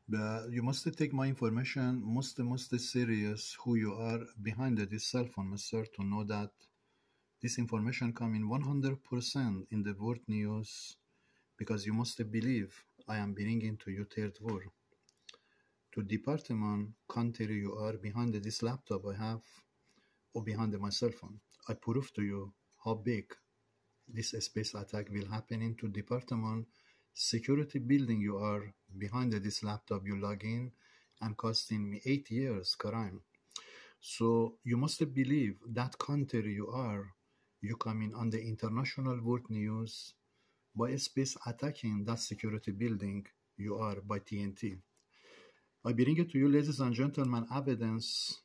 But you must take my information most serious who you are behind this cell phone, mister, to know that this information come in 100% in the world news because you must believe I am bringing to you third war. To department country you are behind this laptop I have or behind my cell phone. I prove to you how big this space attack will happen into department security building you are behind this laptop you log in and costing me 8 years crime. So you must believe that country you are, you come in on the international world news by space attacking that security building you are by TNT. I bring it to you, ladies and gentlemen, evidence.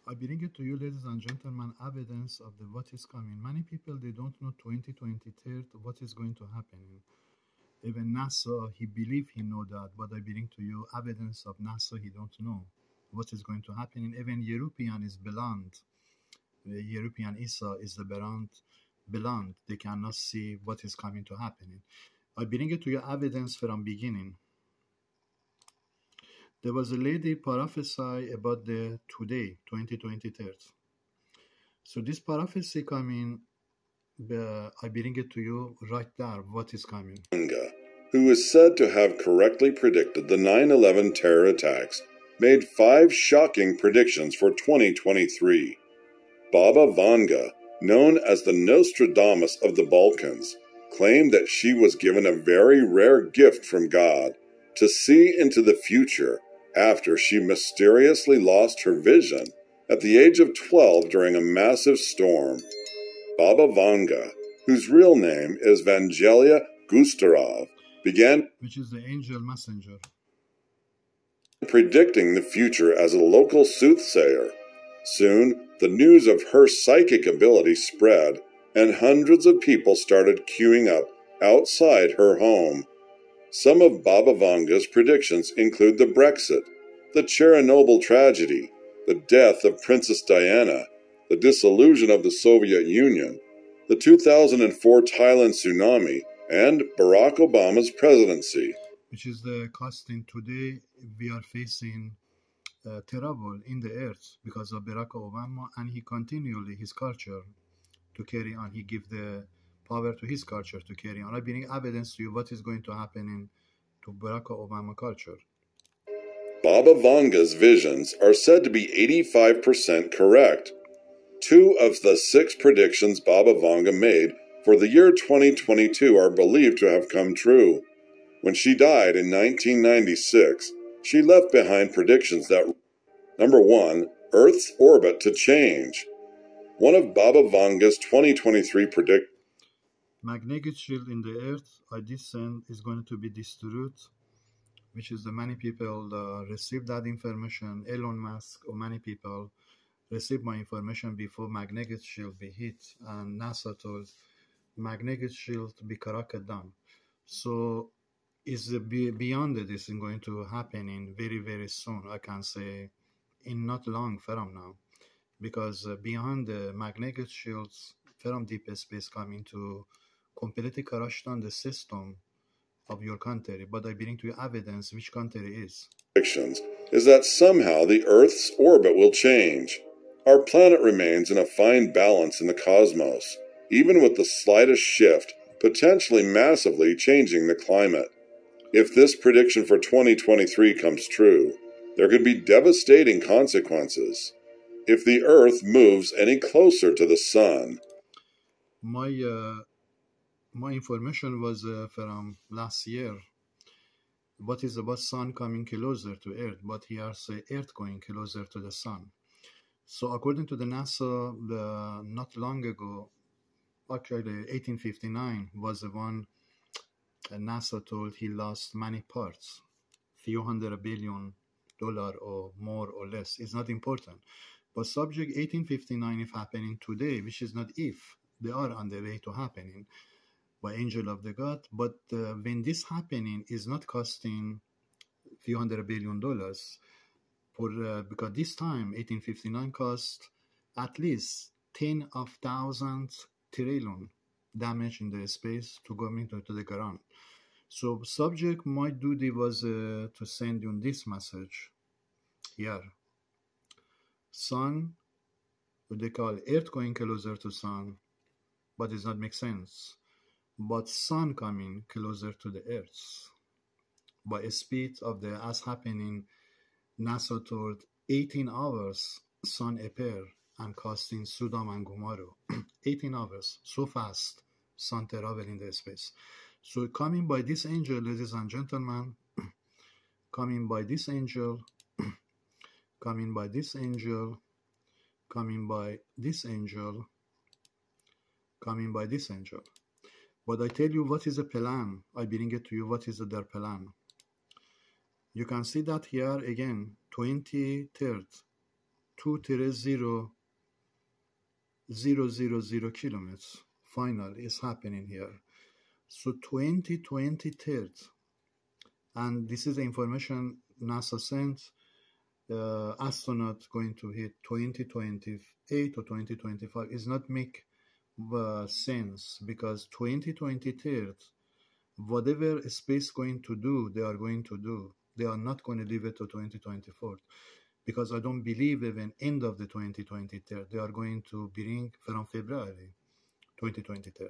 I bring it to you, ladies and gentlemen, evidence of the what is coming. Many people, they don't know 2023 what is going to happen. Even NASA, he believe he know that, but I bring to you evidence of NASA, he don't know what is going to happen. Even European is blind. The European ESA is the blind. They cannot see what is coming to happen. I bring it to you evidence from beginning. There was a lady prophesy about the today, 2023. So this prophecy coming, I bring it to you right there, what is coming. Who is said to have correctly predicted the 9/11 terror attacks, made 5 shocking predictions for 2023. Baba Vanga, known as the Nostradamus of the Balkans, claimed that she was given a very rare gift from God to see into the future after she mysteriously lost her vision at the age of 12 during a massive storm. Baba Vanga, whose real name is Vangelia Gustarov, began, which is the angel messenger, predicting the future as a local soothsayer. Soon, the news of her psychic ability spread, and hundreds of people started queuing up outside her home. Some of Baba Vanga's predictions include the Brexit, the Chernobyl tragedy, the death of Princess Diana, the dissolution of the Soviet Union, the 2004 Thailand tsunami, and Barack Obama's presidency. Which is the costing today we are facing terrible in the earth because of Barack Obama, and he continually his culture to carry on. He give the power to his culture to carry on. I bring evidence to you what is going to happen in to Barack Obama culture. Baba Vanga's visions are said to be 85% correct. 2 of the 6 predictions Baba Vanga made for the year 2022 are believed to have come true. When she died in 1996, she left behind predictions that, number 1, Earth's orbit to change. One of Baba Vanga's 2023 predictions, magnetic shield in the earth, I descend, is going to be destroyed, which is the many people receive that information. Elon Musk or many people receive my information before magnetic shield be hit, and NASA told magnetic shield to be cracked down. So is beyond this is going to happen in very, very soon. I can say in not long from now, because beyond the magnetic shields from deep space coming to completely crush down the system of your country. But I bring to you evidence which country is. Is that somehow the Earth's orbit will change. Our planet remains in a fine balance in the cosmos, even with the slightest shift, potentially massively changing the climate. If this prediction for 2023 comes true, there could be devastating consequences. If the Earth moves any closer to the Sun. My information was from last year. What is about Sun coming closer to Earth, but here say Earth going closer to the Sun. So according to the NASA, not long ago, actually 1859 was the one NASA told he lost many parts, few $100 billion or more or less. It's not important. But subject 1859 if happening today, which is not if, they are on the way to happening. by angel of the God. But when this happening is not costing few $100 billion for because this time 1859 cost at least 10,000 trillion damage in the space to go into the ground. So subject my duty was to send you this message here. Sun, what they call Earth going closer to Sun, but it does not make sense. But Sun coming closer to the Earth by a speed of the as happening NASA toward 18 hours Sun appear and casting Sodom and Gomorrah. 18 hours, so fast Sun travel in the space. So coming by this angel, ladies and gentlemen, coming by this angel, coming by this angel, coming by this angel, coming by this angel. But I tell you what is the plan. I bring it to you what is their plan. You can see that here again, 23rd, 230, 000 kilometers. Final is happening here. So 2023rd, and this is the information NASA sent. Astronaut going to hit 2028 or 2025 is not make sense, because 2023, whatever space going to do, they are going to do. They are not going to leave it to 2024, because I don't believe even end of the 2023 they are going to bring from February 2023.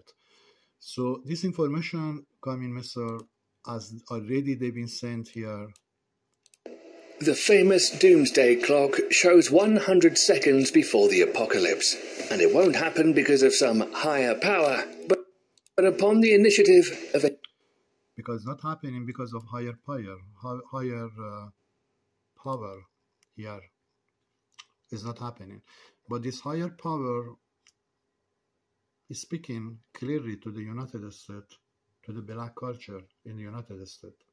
So this information coming, Mr. as already they've been sent here. The famous doomsday clock shows 100 seconds before the apocalypse, and it won't happen because of some higher power, but upon the initiative of a... Because not happening because of higher power here is not happening. But this higher power is speaking clearly to the United States, to the black culture in the United States,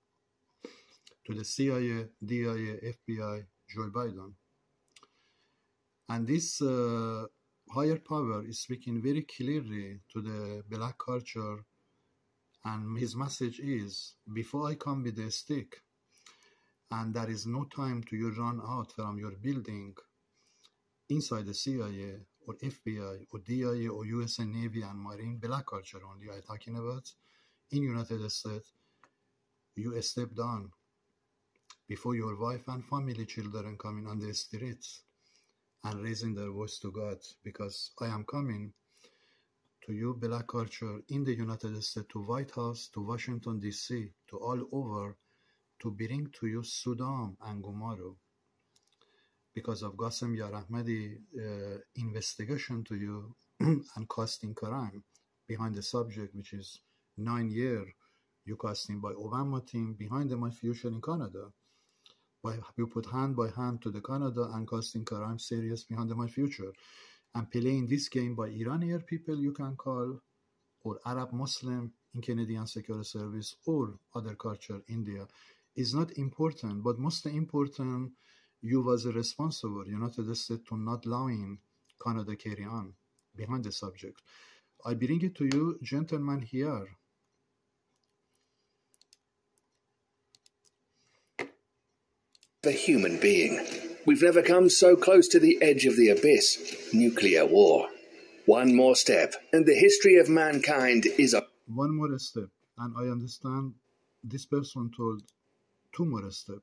to the CIA, DIA, FBI, Joe Biden. And this higher power is speaking very clearly to the black culture, and his message is, before I come with a stick, and there is no time to you run out from your building inside the CIA or FBI or DIA or US Navy and Marine, black culture only I'm talking about, in United States, you step down before your wife and family children coming on the streets and raising their voice to God, because I am coming to you, black culture in the United States, to White House, to Washington, D.C., to all over, to bring to you Sodom and Gomorrah, because of Qasem Yarahmadi investigation to you and casting crime behind the subject, which is 9 years you casting by Obama team behind my future in Canada. You put hand by hand to the Canada and casting crime serious behind my future, and playing this game by Iranian people you can call, or Arab Muslim in Canadian Security Service, or other culture, India, is not important. But most important, you was responsible, United States, to not allowing Canada carry on behind the subject. I bring it to you, gentlemen, here. The human being. We've never come so close to the edge of the abyss. Nuclear war. One more step, and the history of mankind is a... One more step, and I understand this person told 2 more steps.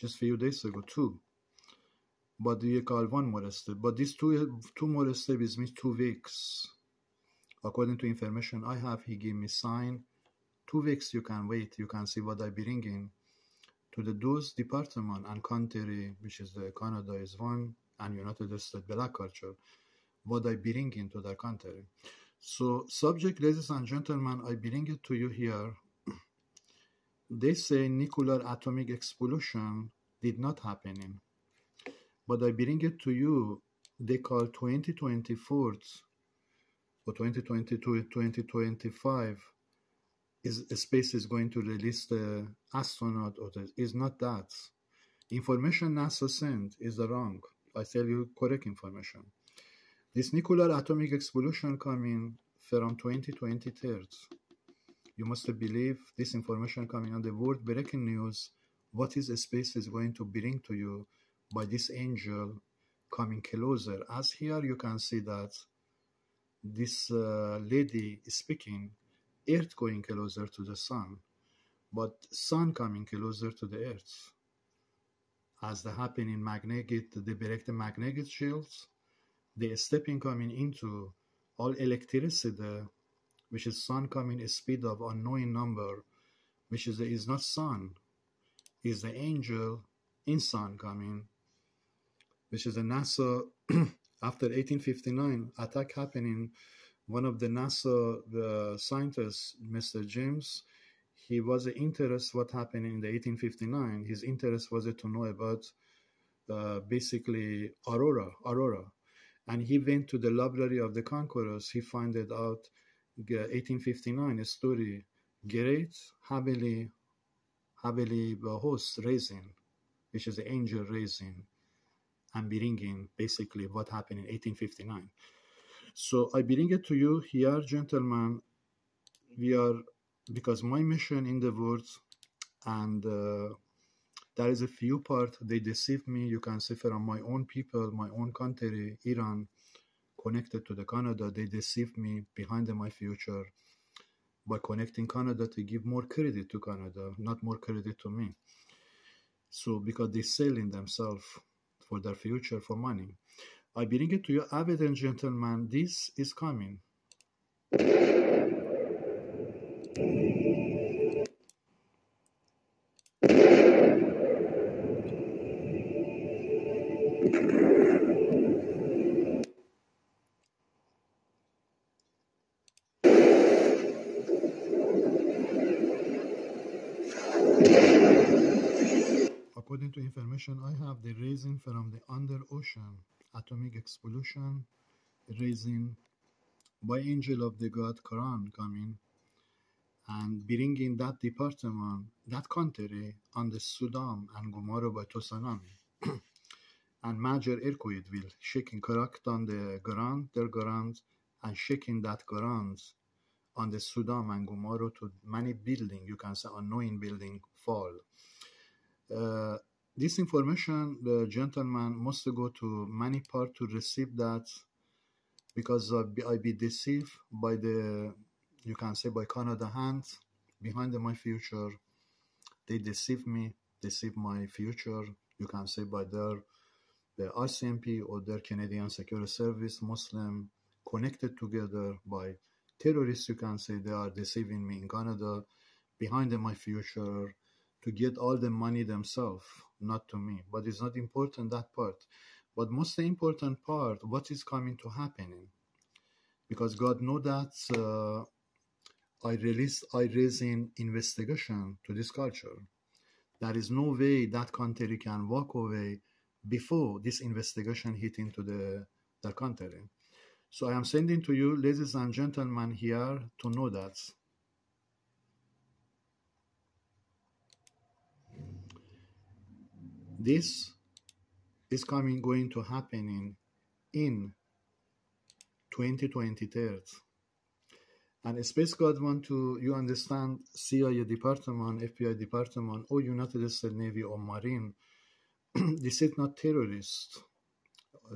Just a few days ago, 2. But you call 1 more step. But this two more steps means 2 weeks. According to information I have, he gave me sign. 2 weeks you can wait. You can see what I bringing to the those department and country, which is the Canada is one, and United States black culture, what I bring into the country. So subject, ladies and gentlemen, I bring it to you here. They say nuclear atomic explosion did not happen, but I bring it to you. They call 2024 or 2022, 2025 is space is going to release the astronaut, or is not that. Information NASA sent is the wrong. I tell you correct information. This nuclear atomic explosion coming from 2023. You must believe this information coming on the world breaking news. What is space is going to bring to you by this angel coming closer. As here you can see that this lady is speaking, earth going closer to the sun, but sun coming closer to the earth. As the happening magnetic, they break the magnetic shields, the stepping coming into all electricity, which is sun coming a speed of unknown number, which is not sun, is the angel in sun coming, which is a NASA after 1859 attack happening. One of the NASA scientists, Mr. James, he was interested what happened in the 1859. His interest was to know about basically aurora, and he went to the library of the conquerors. He found it out 1859 a story, great heavily host raising, which is the angel raising and bringing basically what happened in 1859. So I bring it to you here, gentlemen. We are, because my mission in the world, and there is a few part they deceive me. You can say from my own people, my own country, Iran, connected to the Canada, they deceive me behind my future by connecting Canada to give more credit to Canada, not more credit to me. So because they selling themselves for their future for money. I bring it to you, evidence, gentlemen, this is coming. According to information I have, the raising from the under ocean, atomic explosion, raising by angel of the God Quran coming and bringing that department, that country on the Sudan and Gomorrah by TUSNAMI. And major earthquake will shaking correct on the ground, their ground, and shaking that ground on the Sudan and Gomorrah to many building, you can say unknown building fall. This information, the gentleman must go to many part to receive that, because I be deceived by the, you can say by Canada hands behind my future. They deceive me, deceive my future, you can say by the RCMP or their Canadian Security Service, Muslim, connected together by terrorists, you can say they are deceiving me in Canada behind my future to get all the money themselves, not to me. But it's not important, that part. But most important part, what is coming to happening? Because God know that I raising investigation to this culture. There is no way that country can walk away before this investigation hit into their country. So I am sending to you, ladies and gentlemen, here to know that this is going to happen in 2023. And Space God want to, you understand, CIA department, FBI department, or United States Navy or Marine, this is not terrorists,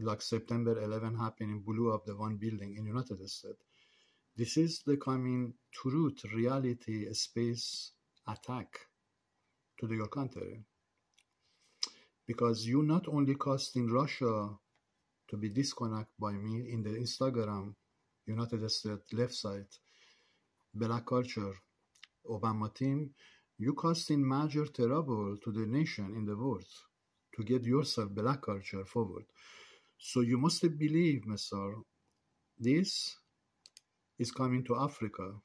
like September 11 happening, blew up the one building in United States. This is the coming truth, reality, space attack to your country. Because you not only costing Russia to be disconnected by me in the Instagram, United States left side, black culture, Obama team, you costing major trouble to the nation in the world to get yourself black culture forward. So you must believe, Mr. This is coming to Africa.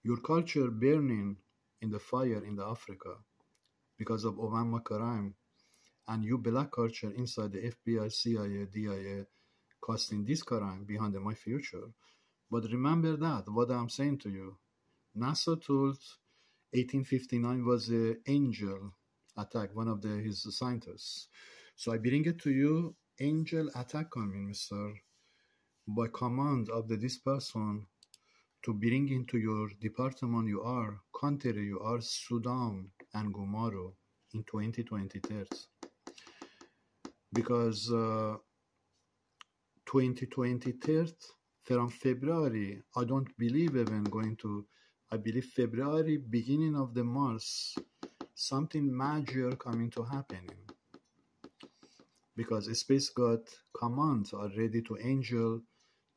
Your culture burning in the fire in the Africa because of Obama crime, and you black culture inside the FBI, CIA, DIA, costing this crime behind my future. But remember that, what I'm saying to you, NASA told 1859 was an angel attack, one of his scientists. So I bring it to you, angel attack coming, Mr. by command of this person to bring into your department you are, country you are, Sudan and Gomaro in 2023. Because 2023 from February, I don't believe even going to, I believe February, beginning of the March, something major coming to happening. Because Space God commands are ready to angel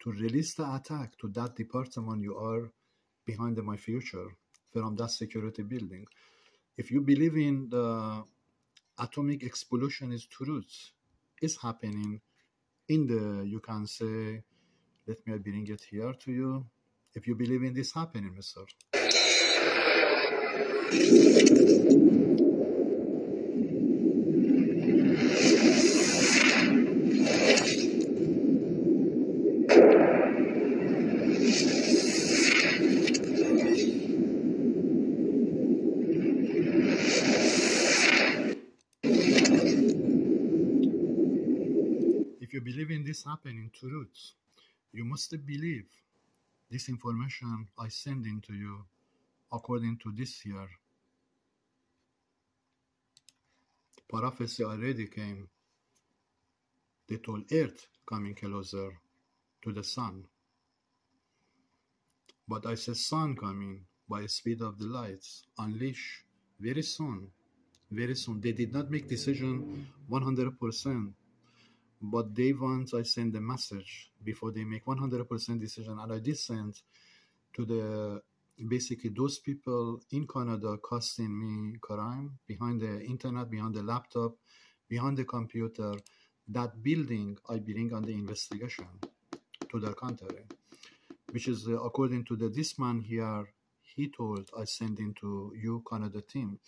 to release the attack to that department you are behind my future from that security building. If you believe in the atomic explosion is truth, it's happening in the, you can say, let me bring it here to you. If you believe in this happening, Mr. If you believe in this happening truth, you must believe this information I send into you according to this year. Prophecy already came. They told Earth coming closer to the sun. But I said sun coming by the speed of the lights, unleash very soon, very soon. They did not make decision 100%, but they want I send a message before they make 100% decision. And I did send to the basically those people in Canada costing me crime behind the internet, behind the laptop, behind the computer. That building I bring on the investigation to their country, which is according to this man here. He told I send into you Canada team.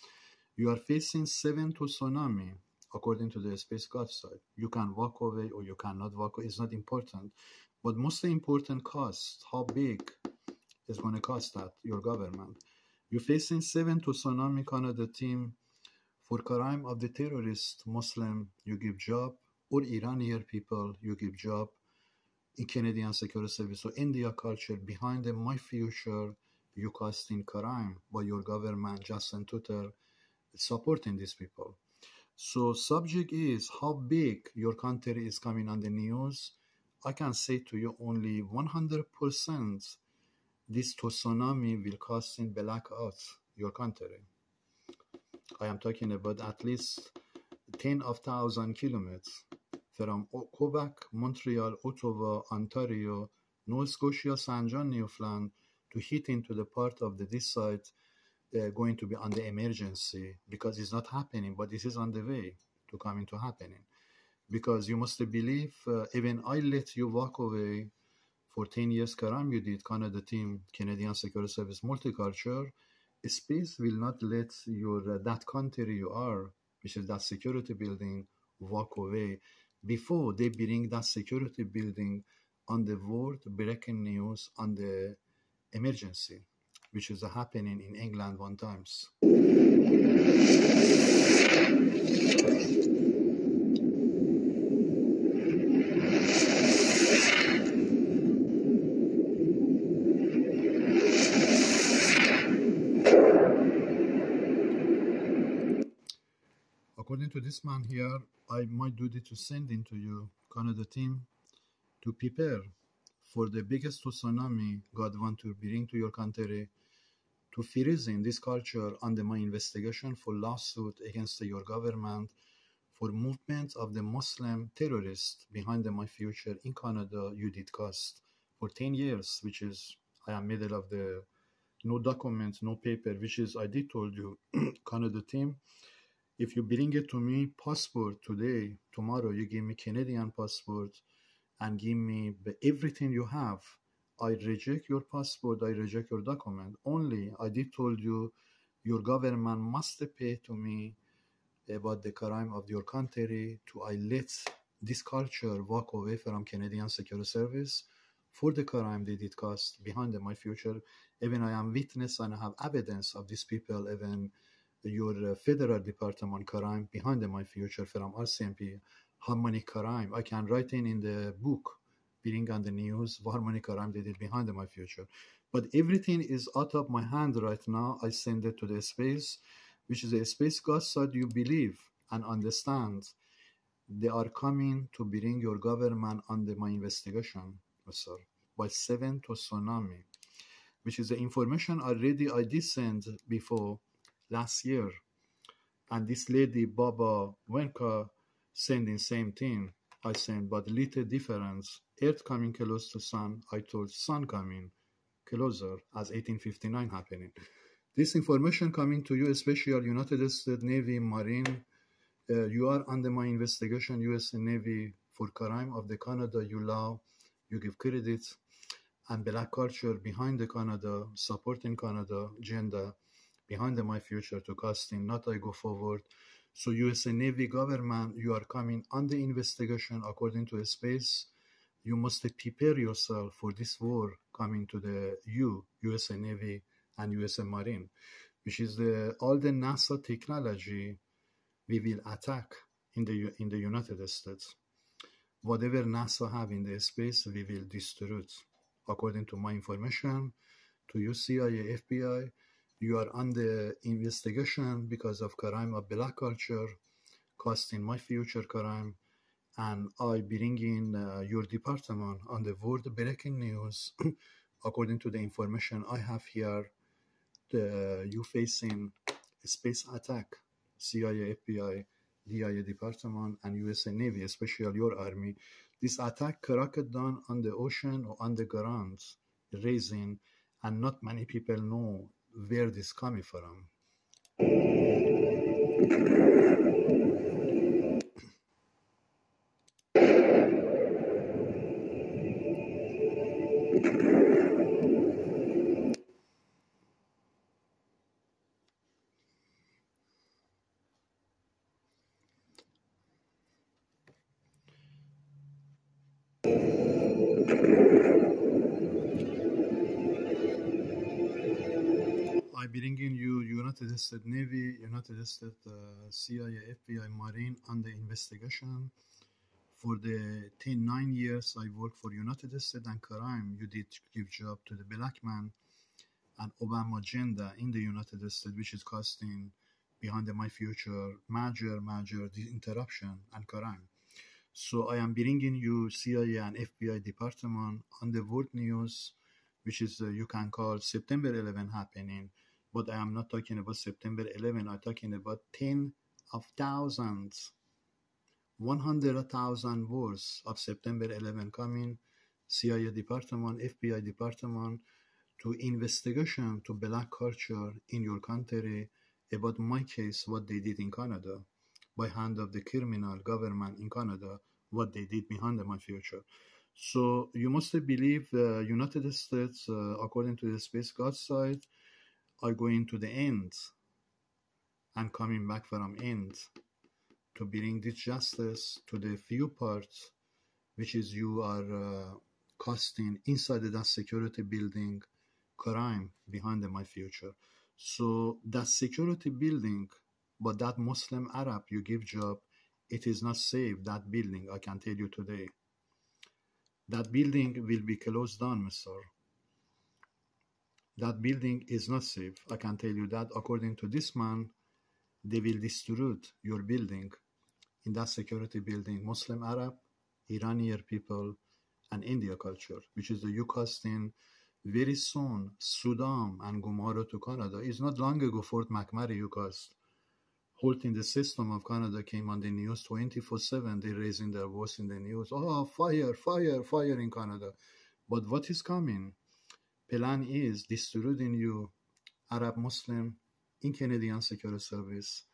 You are facing 7 tsunami according to the Space God side. You can walk away or you cannot walk away. It's not important, but most important cost. How big is going to cost that your government? You're facing 7 tsunami Canada team for crime of the terrorist Muslim. You give job, or Iranian people you give job in Canadian Security Service or India culture behind my future. You casting crime by your government, Justin Tutter, supporting these people. So subject is how big your country is coming on the news. I can say to you only 100% this tsunami will cost in black out your country. I am talking about at least 10,000 kilometers from Quebec, Montreal, Ottawa, Ontario, Nova Scotia, Saint John, Newfoundland to hit into the part of this side going to be on the emergency, because it's not happening, but this is on the way to come into happening. Because you must believe, even I let you walk away for 10 years crime you did, Canada team, Canadian Security Service, multicultural, Space will not let your that country you are, which is that security building, walk away before they bring that security building on the world breaking news on the emergency, which is happening in England one times. According to this man here, I might do it to send into you, Canada team, to prepare for the biggest tsunami God want to bring to your country, to freezing this culture under my investigation for lawsuit against your government for movement of the Muslim terrorists behind my future in Canada. You did cost for 10 years, which is, I am middle of the no documents, no paper, which is, I did told you, Canada team, if you bring it to me, passport today, tomorrow, you give me Canadian passport and give me everything you have, I reject your passport, I reject your document. Only, I did told you, your government must pay to me about the crime of your country to I let this culture walk away from Canadian Security Service for the crime they did cost behind my future. Even I am witness and I have evidence of these people, even your federal department crime behind my future from RCMP, how many crime I can write in the book being on the news, what harmony karam they did behind my future. But everything is out of my hand right now. I send it to the space, which is a space God said you believe and understand. They are coming to bring your government under my investigation, sir, by 7 to tsunami, which is the information already I did send before last year. And this lady, Baba Wenka, sending same thing. I sent, but little difference. Earth coming close to sun, I told sun coming closer as 1859 happening. This information coming to you, especially United States Navy, Marine, you are under my investigation, US Navy, for crime of the Canada you love, you give credit, and black culture behind the Canada, supporting Canada, gender, behind my future to casting, not I go forward. So US Navy government, you are coming under investigation according to the space. You must prepare yourself for this war coming to the US Navy and US Marine, which is all the NASA technology we will attack in the United States. Whatever NASA have in the space, we will destroy it. According to my information, to you CIA, FBI, you are under investigation because of crime of black culture, costing my future crime, and I bring in your department on the world breaking news. According to the information I have here, you facing a space attack, CIA, FBI, DIA department, and USA Navy, especially your army. This attack cracked down on the ocean or on the ground, raising, and not many people know where this coming from. I bring in you United States Navy, United States CIA, FBI, Marine under investigation. For the 9 years I worked for United States and crime, you did give job to the black man and Obama agenda in the United States, which is costing behind my future major interruption and crime. So I am bringing you CIA and FBI department on the world news, which is you can call September 11 happening. But I am not talking about September 11. I'm talking about 10 of thousands, 100,000 wars of September 11 coming, CIA department, FBI department, to investigation to black culture in your country about my case, what they did in Canada, by hand of the criminal government in Canada, what they did behind my future. So you must believe the United States, according to the space God side, are going to the end and coming back from end to bring this justice to the few parts, which is you are costing inside that security building crime behind my future. So that security building, but that Muslim Arab you give job, it is not safe, that building, I can tell you today. That building will be closed down, mister. That building is not safe. I can tell you that according to this man, they will destroy your building. In that security building, Muslim Arab, Iranian people, and India culture, which is the you costing very soon Sudan and Gomorrah to Canada. It's not long ago Fort McMurray you cost. Halting the system of Canada came on the news 24/7. They're raising their voice in the news. Oh, fire, fire, fire in Canada. But what is coming? Plan is destroying you, Arab Muslim, in Canadian Security Service,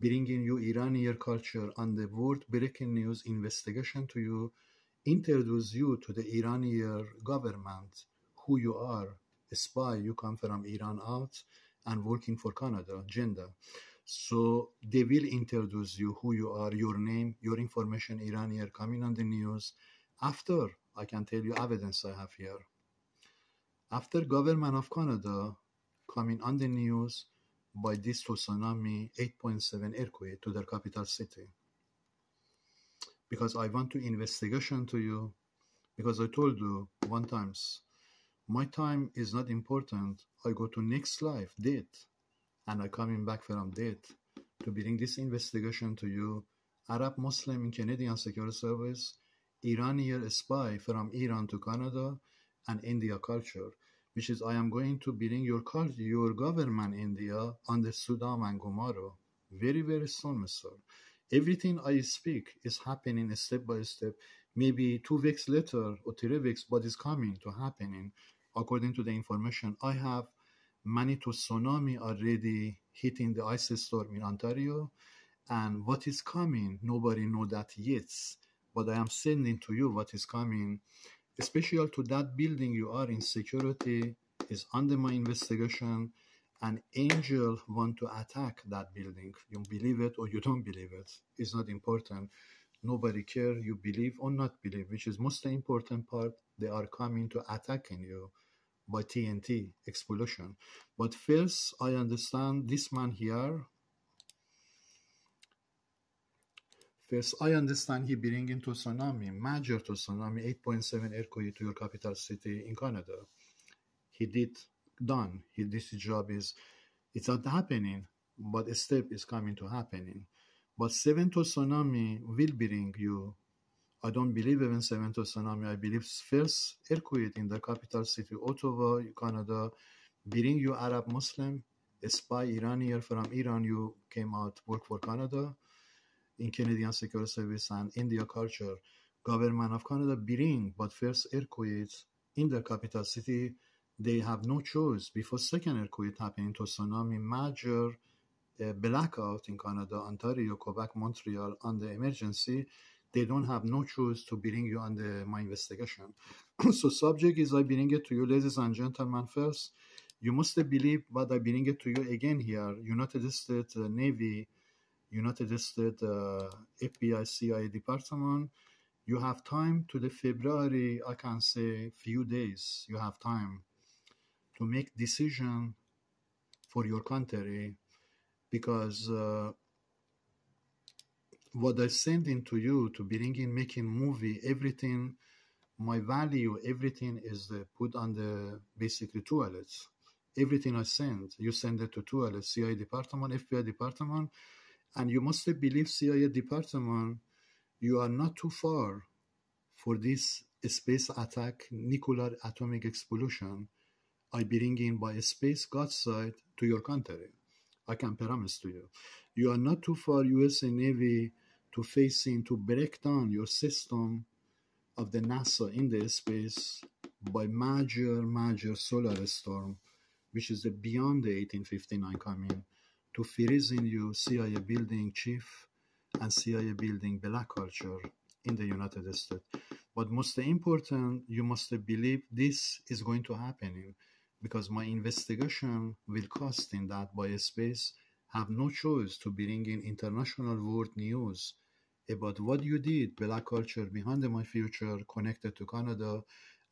bringing you Iranian culture on the world breaking news investigation to you, introduce you to the Iranian government, who you are, a spy, you come from Iran out and working for Canada, gender. So they will introduce you, who you are, your name, your information, Iranian coming on the news. After, I can tell you evidence I have here. After government of Canada coming on the news by this tsunami 8.7 earthquake to their capital city. Because I want to investigation to you Because I told you one times, my time is not important. I go to next life, death, and I coming back from death to bring this investigation to you. Arab Muslim in Canadian Security Service, Iranian spy from Iran to Canada, and India culture, which is I am going to bring your culture, your government India under Sudam and Gomara very, very soon, Mr. Everything I speak is happening step by step. Maybe 2 weeks later or 3 weeks, but it's coming to happening. According to the information I have, Manitou tsunami already hitting the ice storm in Ontario, and what is coming, nobody know that yet. But I am sending to you what is coming, especially to that building you are in security is under my investigation. An angel want to attack that building. You believe it or you don't believe it. It's not important. Nobody care you believe or not believe, which is most important part. They are coming to attacking you by TNT explosion. But first, I understand this man here. First, I understand he bring into tsunami, major to tsunami, 8.7 earthquake to your capital city in Canada. He did done. This job is, it's not happening, but a step is coming to happening. But 7 to tsunami will bring you. I don't believe even 7 to tsunami. I believe first earthquake in the capital city, Ottawa, Canada, bring you Arab Muslim, a spy Iranian from Iran, you came out work for Canada in Canadian Security Service and India culture. Government of Canada bring, but first earthquake in the capital city, they have no choice. Before second earthquake happening to tsunami, major blackout in Canada, Ontario, Quebec, Montreal, on the emergency, they don't have no choice to bring you under my investigation. So subject is I bring it to you, ladies and gentlemen, first. You must believe, but I bring it to you again here. United States Navy, United States FBI, CIA Department, you have time to the February, I can say few days, you have time to make decision for your country, because what I send into you to bring in making movie, everything, my value, everything is put on the basically toilets. Everything I send, you send it to toilets, CIA department, FBI department, and you must believe CIA department, you are not too far for this space attack, nuclear atomic explosion, I bring in by space God side to your country. I can promise to you. You are not too far, USA Navy, to facing, to break down your system of the NASA in the space by major solar storm, which is beyond the 1859 coming, to freezing you CIA building chief and CIA building black culture in the United States. But most important, you must believe this is going to happen, because my investigation will cost in that by space, have no choice to bring in international world news about what you did, black culture behind my future connected to Canada,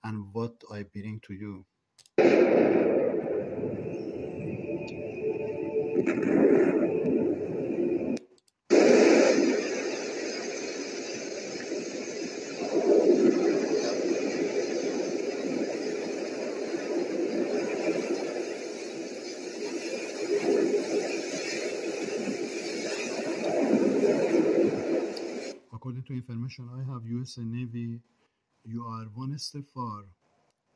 and what I bring to you. According to information I have, USA Navy, you are one step far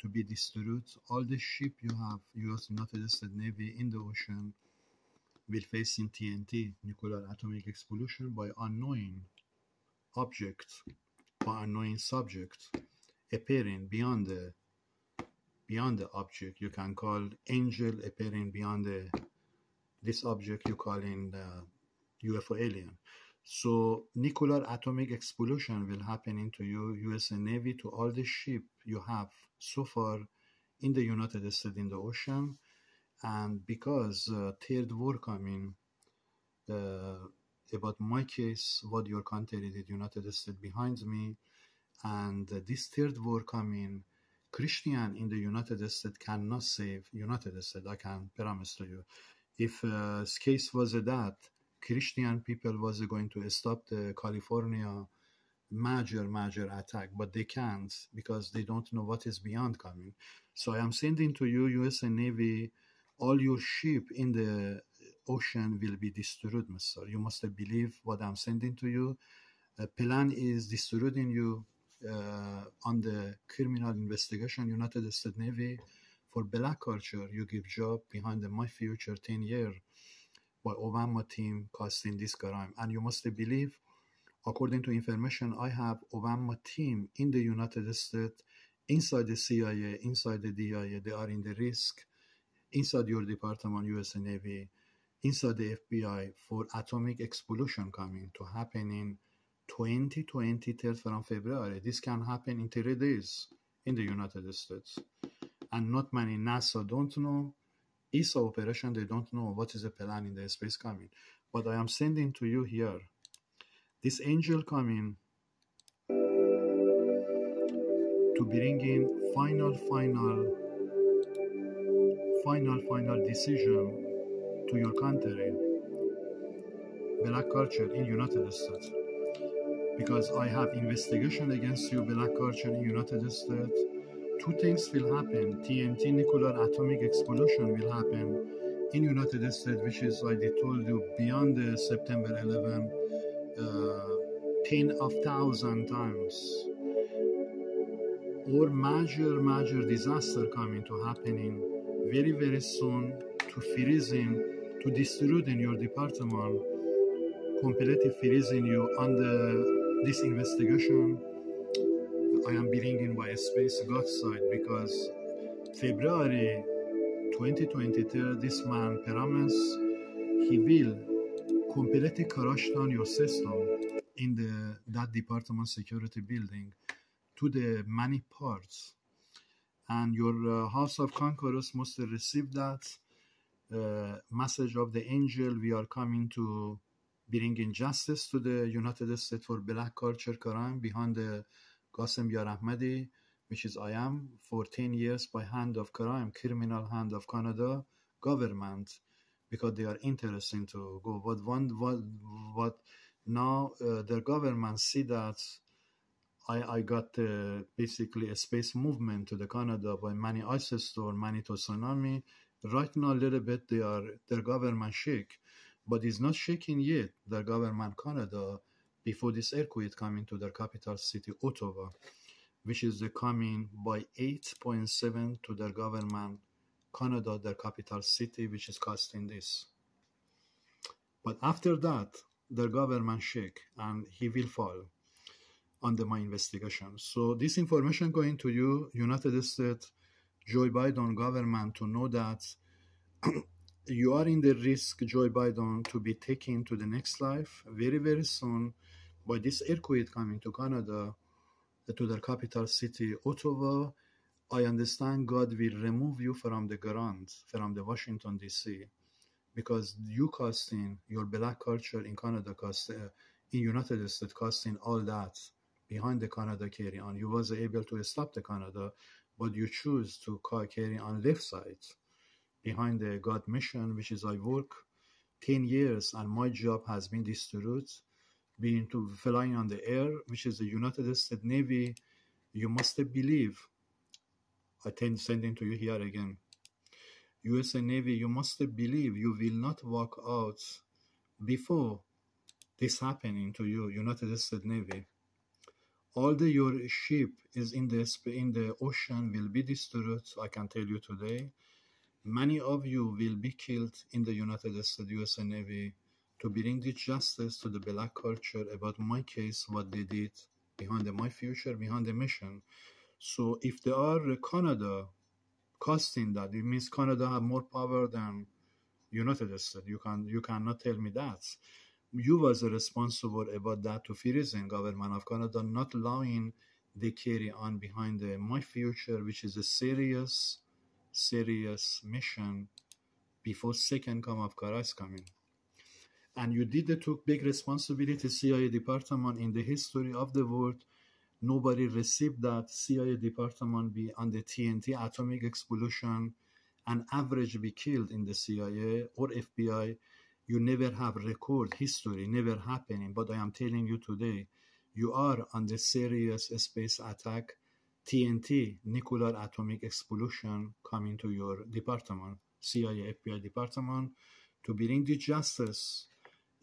to be destroyed. All the ship you have, US United States Navy in the ocean, will face in TNT, nuclear atomic explosion, by unknown object, by unknown subject, appearing beyond the object. You can call angel appearing beyond this object you call in UFO alien. So nuclear atomic explosion will happen into you, US Navy, to all the ship you have so far in the United States in the ocean. And because third war coming, about my case, what your country did, United States behind me, and this third war coming, Christian in the United States cannot save United States. I can promise to you. If case was that Christian people was going to stop the California major attack, but they can't because they don't know what is beyond coming. So I am sending to you, US and Navy, all your ship in the ocean will be destroyed, Mister. You must believe what I'm sending to you. Plan is destroying you on the criminal investigation, United States Navy. For black culture, you give job behind the My Future 10 year by Obama team casting this crime. And you must believe, according to information I have, Obama team in the United States, inside the CIA, inside the DIA, they are in the risk, inside your department, US Navy, inside the FBI, for atomic explosion coming to happen in 2020, 3rd from February. This can happen in 3 days in the United States. And not many NASA don't know. ESA operation, they don't know what is the plan in the space coming. But I am sending to you here, this angel coming to bring in final decision to your country, black culture in United States. Because I have investigation against you, black culture in United States. 2 things will happen. TNT nuclear atomic explosion will happen in United States, which is, I told you, beyond the September 11, 10,000 times. Or major disaster coming to happening very soon, to freezing, to destroying your department, completely freezing you on this investigation. I am bringing by space God side, because February 2023, this man promised he will completely crush down your system in that department security building to the many parts. And your House of Conquerors must receive that message of the angel. We are coming to bring in justice to the United States for black culture crime behind the Qasem Yar Ahmadi, which is I am, for 10 years by hand of crime, criminal hand of Canada government, because they are interested to go. But now their government see that I got basically a space movement to the Canada by many ice storm, many tsunami. Right now, a little bit their government shake, but it's not shaking yet. Their government Canada, before this earthquake coming to their capital city Ottawa, which is coming by 8.7 to their government Canada, their capital city, which is costing this. But after that, their government shake and he will fall under my investigation. So this information going to you, United States, Joe Biden government, to know that you are in the risk, Joe Biden, to be taken to the next life very soon by this earthquake coming to Canada, to their capital city, Ottawa. I understand God will remove you from the ground, from the Washington, D.C., because you casting your black culture in Canada, in United States, casting all that behind the Canada carry on. You was able to stop the Canada, but you choose to carry on left side behind the God mission, which is I work 10 years and my job has been destroyed, being to flying on the air, which is the United States Navy. You must believe, I sending to you here again, US Navy, you must believe you will not walk out before this happening to you, United States Navy. All your ship is in the ocean will be destroyed, I can tell you today. Many of you will be killed in the United States US Navy to bring the justice to the black culture about my case, what they did behind my future, behind the mission. So if they are Canada costing that, it means Canada have more power than United States. You cannot tell me that. You was responsible about that to freezing government of Canada, not allowing they carry on behind my future, which is a serious mission before second come of Christ coming. And you took big responsibility, CIA department in the history of the world. Nobody received that. CIA department be on the TNT atomic explosion, and average be killed in the CIA or FBI. You never have record history, never happening. But I am telling you today, You are on the serious space attack, TNT, nuclear atomic explosion, coming to your department, CIA, FBI department, to bring the justice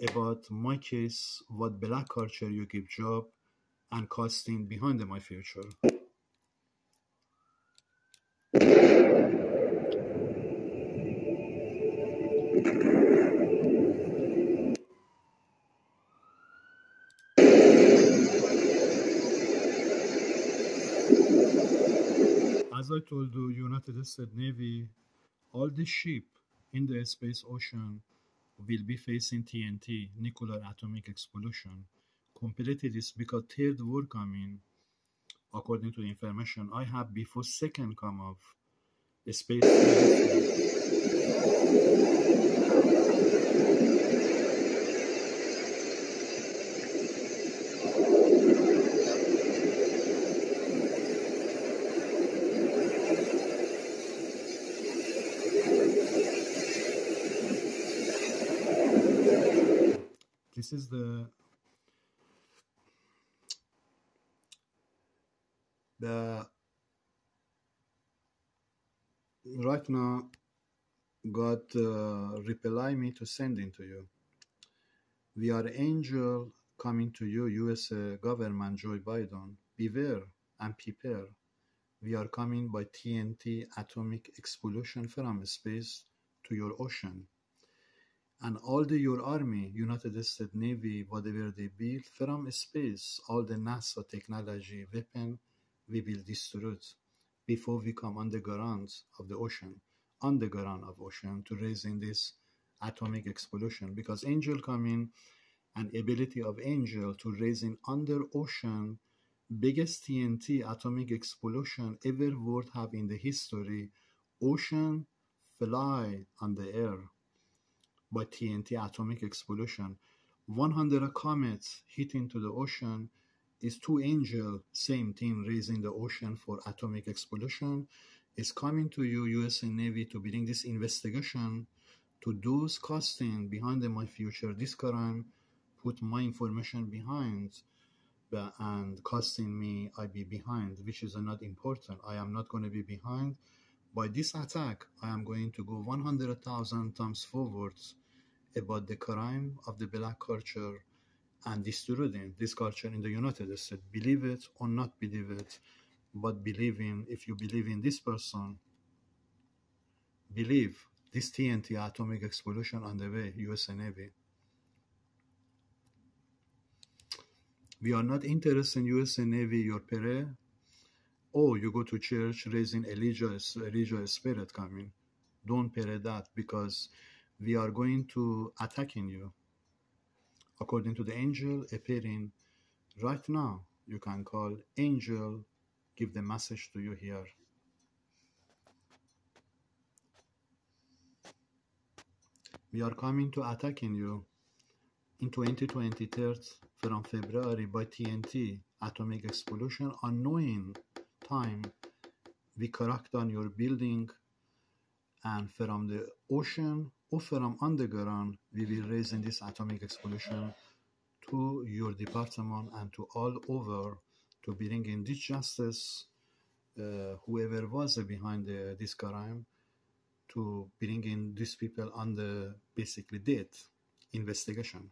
about my case, what black culture you give job, and casting behind my future. As I told you, United States Navy, all the ship in the space ocean will be facing TNT, nuclear atomic explosion. Completely this because third war coming, according to the information I have before second come of space. This is the right now God reply me to sending to you. We are angel coming to you, USA government, Joe Biden. Beware and prepare. We are coming by TNT atomic explosion from space to your ocean. And all your army, United States Navy, whatever they build from space, all the NASA technology, weapon, we will destroy it before we come on the ground of the ocean, on the ground of ocean, to raising this atomic explosion. Because angel coming and ability of angel to raising under ocean biggest TNT atomic explosion ever world have in the history, ocean fly on the air by TNT atomic explosion. 100 comets hitting to the ocean is two angels, same thing, raising the ocean for atomic explosion, is coming to you, USA Navy, to bring this investigation to those casting behind my future, this crime, put my information behind, and casting me, I be behind, which is not important. I am not going to be behind. By this attack, I am going to go 100,000 times forwards about the crime of the black culture and destroying this culture in the United States. Believe it or not believe it, but if you believe in this person, believe this TNT atomic explosion on the way, USA Navy. We are not interested in USA Navy, your prayer. Oh, you go to church raising Elijah spirit coming. Don't pray that, because we are going to attacking you. According to the angel appearing right now, you can call angel, give the message to you here. We are coming to attacking you in 2023 from February by TNT atomic explosion. Unknowing time, we cracked on your building, and from the ocean or from underground, we will raise in this atomic explosion to your department and to all over, to bring in this justice, whoever was behind this crime, to bring in these people on the basically death investigation.